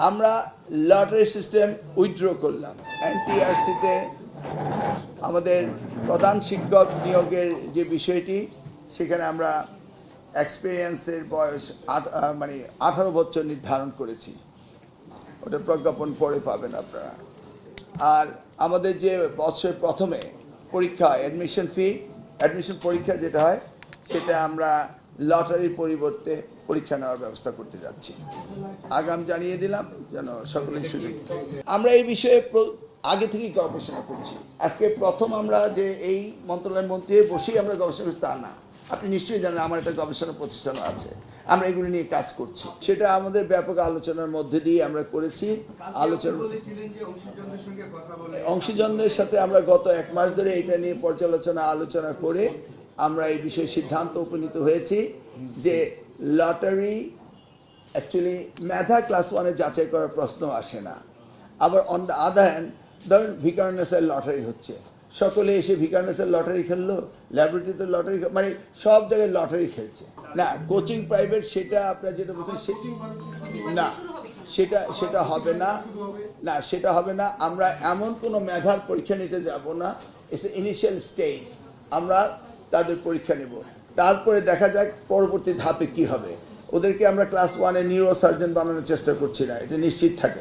আমরা lottery system withdraw করলাম। এনটিআরসিতে আমাদের প্রধান শিক্ষক নিয়োগের যে বিষয়টি, সেখানে আমরা এক্সপিরিয়েন্সের বয়স 18 বছর নির্ধারণ করেছি। ওটা প্রজ্ঞাপন পরে পাবেন আপনারা। আর আমাদের যে বছরের প্রথমে পরীক্ষা অ্যাডমিশন পরীক্ষা যেটা হয়, সেটা আমরা লটারির পরিবর্তে পরীক্ষা নেওয়ার ব্যবস্থা করতে যাচ্ছি। আগাম জানিয়ে দিলাম যেন সকলের সুযোগ। আমরা এই বিষয়ে আগে থেকেই গবেষণা করছি। আজকে প্রথম আমরা যে এই মন্ত্রণালয়ের মন্ত্রী বসেই আমরা গবেষণা করছি তা না। আপনি নিশ্চয়ই জানেন আমার একটা গবেষণা প্রতিষ্ঠান আছে, আমরা এগুলো নিয়ে কাজ করছি। সেটা আমাদের ব্যাপক আলোচনার মধ্যে দিয়ে আমরা করেছি। অংশীজনদের সাথে আমরা গত 1 মাস ধরে এটা নিয়ে আলোচনা করে আমরা এই বিষয়ে সিদ্ধান্ত উপনীত হয়েছি যে লটারি অ্যাকচুয়ালি মেধা ক্লাস 1-এ যাচাই করার প্রশ্ন আসে না। আবার অন দ্য আদার হ্যান্ড, ধরুন ভিকারুননিসার লটারি হচ্ছে, সকলে এসে ভিকারুননিসার লটারি খেললো, ল্যাবরেটরিতে লটারি, মানে সব জায়গায় লটারি খেলছে না। কোচিং প্রাইভেট, সেটা আপনার যেটা বলছেন না, সেটা হবে না, সেটা হবে না। আমরা এমন কোনো মেধার পরীক্ষা নিতে যাব না। ইটস ইনিশিয়াল স্টেজ, আমরা তাদের পরীক্ষা নেব, তারপরে দেখা যাক পরবর্তী ধাপে কি হবে। ওদেরকে আমরা ক্লাস 1-এ নিউরো সার্জন বানানোর চেষ্টা করছি না, এটা নিশ্চিত থাকে।